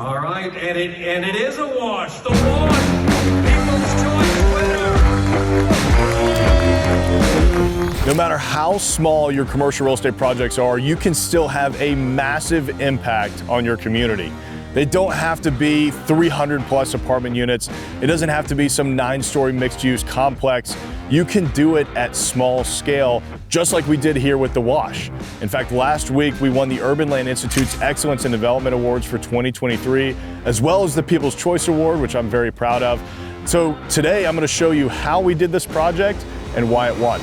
All right, and it is a wash. The wash, People's Choice winner. No matter how small your commercial real estate projects are, you can still have a massive impact on your community. They don't have to be 300 plus apartment units. It doesn't have to be some 9-story mixed use complex. You can do it at small scale, just like we did here with The Wash. In fact, last week we won the Urban Land Institute's Excellence in Development Awards for 2023, as well as the People's Choice Award, which I'm very proud of. So today I'm going to show you how we did this project and why it won.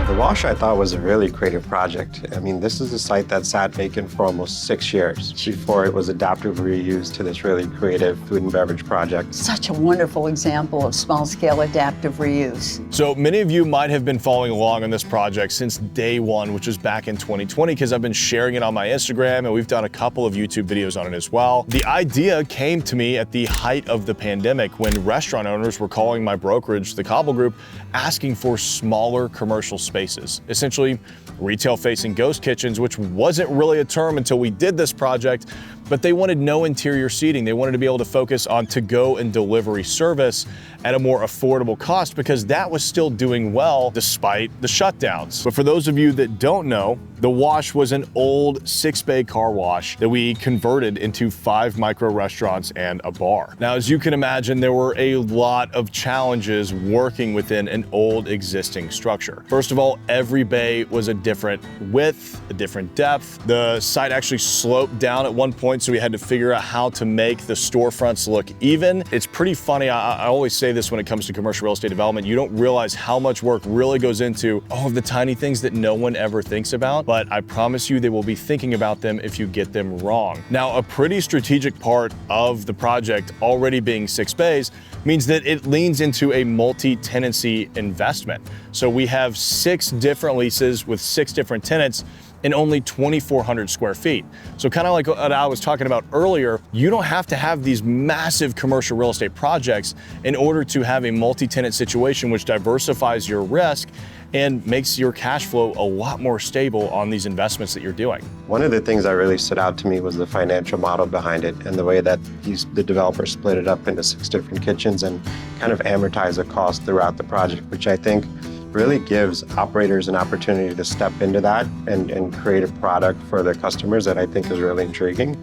The Wash, I thought, was a really creative project. I mean, this is a site that sat vacant for almost 6 years before it was adaptive reused to this really creative food and beverage project. Such a wonderful example of small-scale adaptive reuse. So many of you might have been following along on this project since day one, which was back in 2020, because I've been sharing it on my Instagram and we've done a couple of YouTube videos on it as well. The idea came to me at the height of the pandemic when restaurant owners were calling my brokerage, the Cauble Group, asking for smaller commercial spaces, essentially retail-facing ghost kitchens, which wasn't really a term until we did this project, but they wanted no interior seating. They wanted to be able to focus on to-go and delivery service at a more affordable cost because that was still doing well despite the shutdowns. But for those of you that don't know, The Wash was an old 6-bay car wash that we converted into 5 micro restaurants and a bar. Now, as you can imagine, there were a lot of challenges working within an old existing structure. First of all, every bay was a different width, a different depth. The site actually sloped down at one point, so we had to figure out how to make the storefronts look even. It's pretty funny. I always say this when it comes to commercial real estate development. You don't realize how much work really goes into all of the tiny things that no one ever thinks about, but I promise you they will be thinking about them if you get them wrong. Now, a pretty strategic part of the project already being 6 bays means that it leans into a multi-tenancy investment. So we have 6 different leases with 6 different tenants in only 2,400 square feet. So kind of like what I was talking about earlier, you don't have to have these massive commercial real estate projects in order to have a multi-tenant situation, which diversifies your risk and makes your cash flow a lot more stable on these investments that you're doing. One of the things that really stood out to me was the financial model behind it and the way that the developer split it up into 6 different kitchens and kind of amortize the cost throughout the project, which I think really gives operators an opportunity to step into that and create a product for their customers that I think is really intriguing.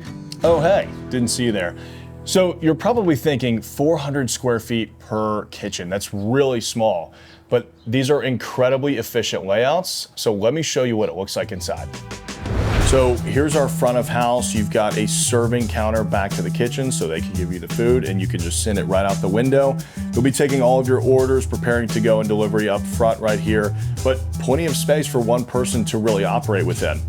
Oh, hey, didn't see you there. So you're probably thinking 400 square feet per kitchen. That's really small, but these are incredibly efficient layouts. So let me show you what it looks like inside. So here's our front of house. You've got a serving counter back to the kitchen so they can give you the food and you can just send it right out the window. You'll be taking all of your orders, preparing to go and delivery up front right here, but plenty of space for one person to really operate within.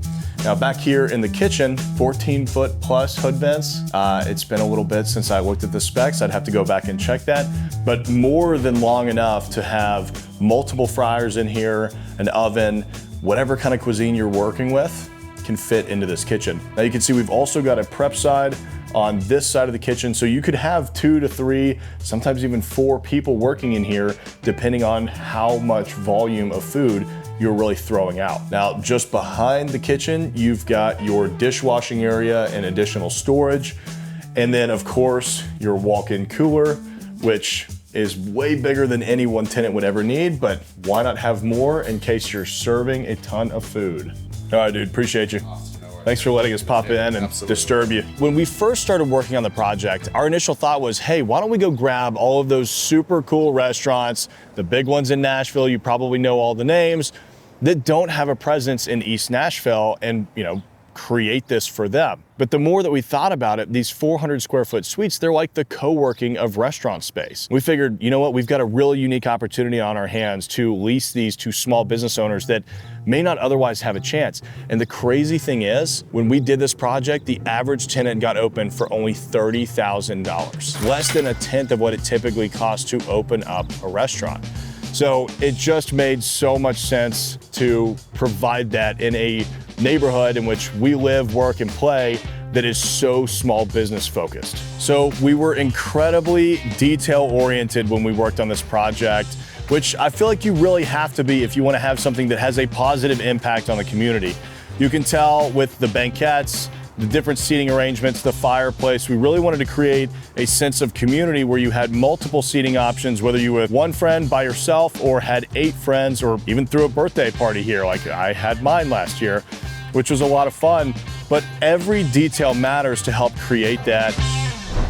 Now back here in the kitchen, 14-foot plus hood vents. It's been a little bit since I looked at the specs. I'd have to go back and check that, but more than long enough to have multiple fryers in here, an oven, whatever kind of cuisine you're working with can fit into this kitchen. Now you can see we've also got a prep side on this side of the kitchen, so you could have 2 to 3, sometimes even 4 people working in here, depending on how much volume of food you're really throwing out. Now, just behind the kitchen, you've got your dishwashing area and additional storage. And then of course, your walk-in cooler, which is way bigger than any one tenant would ever need, but why not have more in case you're serving a ton of food? All right, dude, appreciate you. Thanks for letting us pop in and disturb you. When we first started working on the project, our initial thought was, hey, why don't we go grab all of those super cool restaurants, the big ones in Nashville, you probably know all the names, that don't have a presence in East Nashville and, create this for them. But the more that we thought about it, these 400 square foot suites, they're like the co-working of restaurant space. We figured, you know what, we've got a really unique opportunity on our hands to lease these to small business owners that may not otherwise have a chance. And the crazy thing is, when we did this project, the average tenant got open for only $30,000, less than a tenth of what it typically costs to open up a restaurant. So it just made so much sense to provide that in a neighborhood in which we live, work, and play that is so small business focused. So we were incredibly detail oriented when we worked on this project. which I feel like you really have to be if you want to have something that has a positive impact on the community. You can tell with the banquettes, the different seating arrangements, the fireplace, we really wanted to create a sense of community where you had multiple seating options, whether you were with one friend by yourself or had 8 friends, or even threw a birthday party here like I had mine last year, which was a lot of fun. But every detail matters to help create that.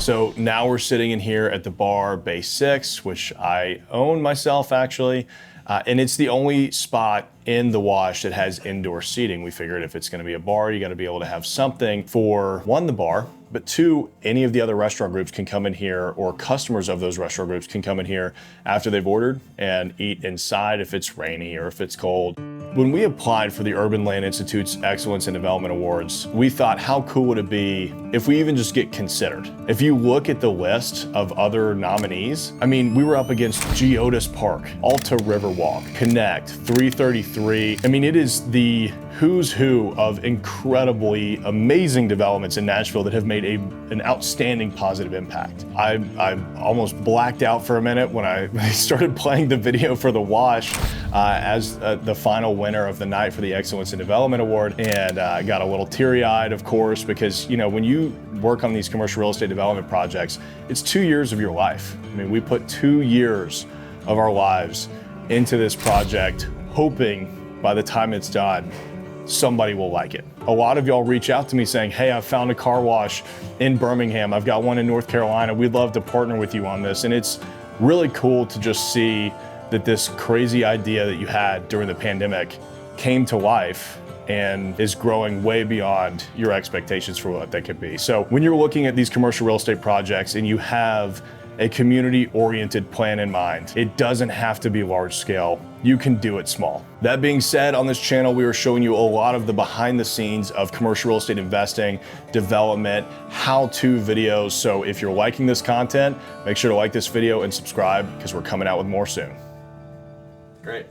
So now we're sitting in here at the bar Bay 6, which I own myself actually. And it's the only spot in the Wash that has indoor seating. We figured if it's gonna be a bar, you gotta be able to have something for, 1, the bar, but 2, any of the other restaurant groups can come in here, or customers of those restaurant groups can come in here after they've ordered and eat inside if it's rainy or if it's cold. When we applied for the Urban Land Institute's Excellence in Development Awards, we thought, how cool would it be if we even just get considered? If you look at the list of other nominees, I mean, we were up against Geodis Park, Alta Riverwalk, Connect, 333. I mean, it is the who's who of incredibly amazing developments in Nashville that have made an outstanding positive impact. I almost blacked out for a minute when I started playing the video for the Wash as the final winner of the night for the Excellence in Development Award, and got a little teary-eyed, of course, because when you work on these commercial real estate development projects, it's 2 years of your life. I mean, we put 2 years of our lives into this project, hoping by the time it's done, somebody will like it. A lot of y'all reach out to me saying, hey, I found a car wash in Birmingham. I've got one in North Carolina. We'd love to partner with you on this. And it's really cool to just see that this crazy idea that you had during the pandemic came to life and is growing way beyond your expectations for what that could be. So when you're looking at these commercial real estate projects and you have a community-oriented plan in mind, it doesn't have to be large scale. You can do it small. That being said, on this channel, we are showing you a lot of the behind the scenes of commercial real estate investing, development, how-to videos. So if you're liking this content, make sure to like this video and subscribe because we're coming out with more soon. Great.